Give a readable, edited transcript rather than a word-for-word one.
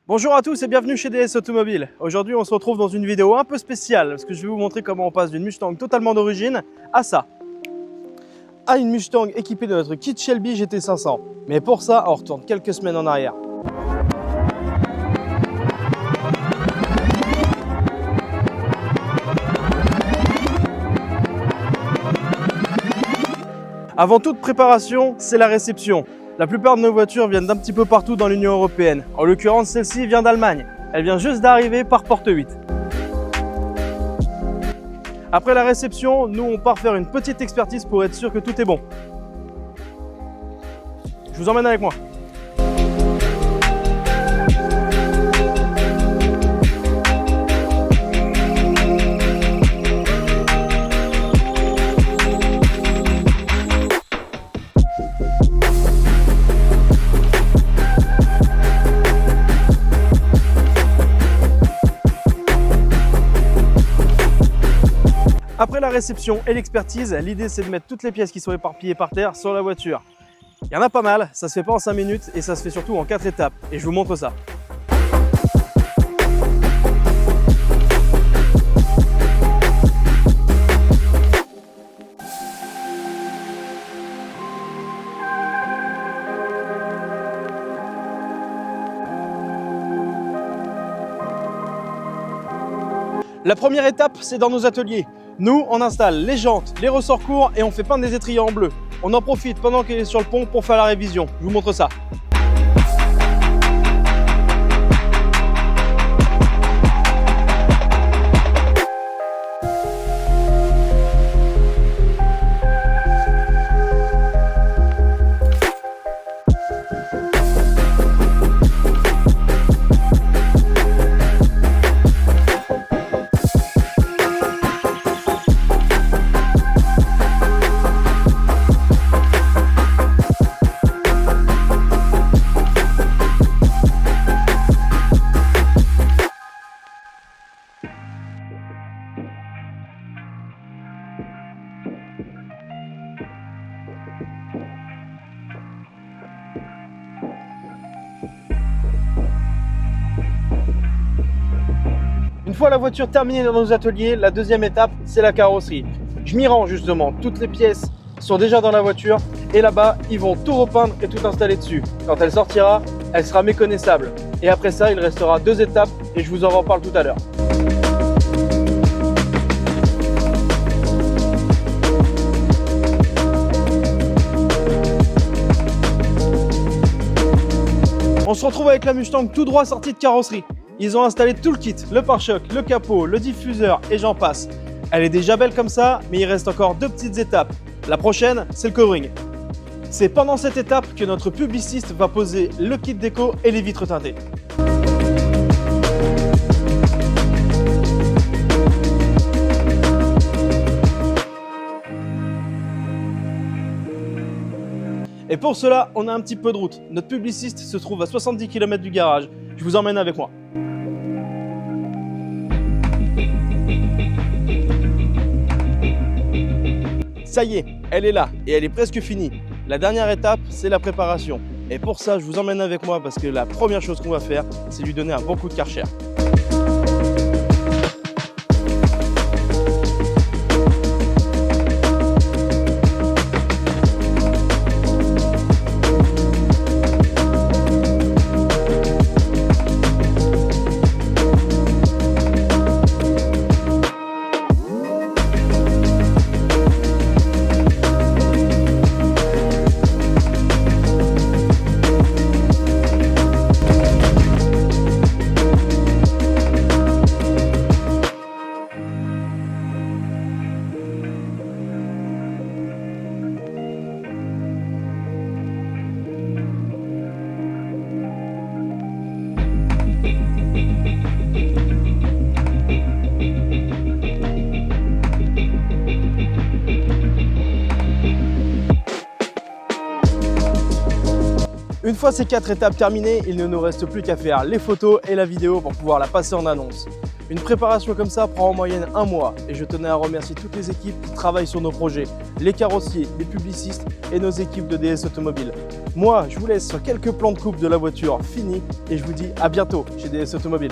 Bonjour à tous et bienvenue chez DS Automobile. Aujourd'hui on se retrouve dans une vidéo un peu spéciale parce que je vais vous montrer comment on passe d'une Mustang totalement d'origine à ça. À une Mustang équipée de notre kit Shelby GT500. Mais pour ça on retourne quelques semaines en arrière. Avant toute préparation, c'est la réception. La plupart de nos voitures viennent d'un petit peu partout dans l'Union Européenne. En l'occurrence, celle-ci vient d'Allemagne. Elle vient juste d'arriver par porte 8. Après la réception, nous on part faire une petite expertise pour être sûr que tout est bon. Je vous emmène avec moi. Après la réception et l'expertise, l'idée c'est de mettre toutes les pièces qui sont éparpillées par terre sur la voiture. Il y en a pas mal, ça se fait pas en 5 minutes et ça se fait surtout en 4 étapes. Et je vous montre ça. La première étape, c'est dans nos ateliers. Nous, on installe les jantes, les ressorts courts et on fait peindre des étriers en bleu. On en profite pendant qu'elle est sur le pont pour faire la révision. Je vous montre ça. Une fois la voiture terminée dans nos ateliers, la deuxième étape, c'est la carrosserie. Je m'y rends justement, toutes les pièces sont déjà dans la voiture et là-bas, ils vont tout repeindre et tout installer dessus. Quand elle sortira, elle sera méconnaissable. Et après ça, il restera 2 étapes et je vous en reparle tout à l'heure. On se retrouve avec la Mustang tout droit sortie de carrosserie. Ils ont installé tout le kit, le pare-choc, le capot, le diffuseur et j'en passe. Elle est déjà belle comme ça, mais il reste encore 2 petites étapes. La prochaine, c'est le covering. C'est pendant cette étape que notre publiciste va poser le kit déco et les vitres teintées. Et pour cela, on a un petit peu de route. Notre publiciste se trouve à 70 km du garage. Je vous emmène avec moi. Ça y est, elle est là et elle est presque finie. La dernière étape, c'est la préparation. Et pour ça, je vous emmène avec moi parce que la première chose qu'on va faire, c'est lui donner un bon coup de Karcher. Une fois ces 4 étapes terminées, il ne nous reste plus qu'à faire les photos et la vidéo pour pouvoir la passer en annonce. Une préparation comme ça prend en moyenne 1 mois et je tenais à remercier toutes les équipes qui travaillent sur nos projets, les carrossiers, les publicistes et nos équipes de DS Automobile. Moi, je vous laisse sur quelques plans de coupe de la voiture finis et je vous dis à bientôt chez DS Automobile.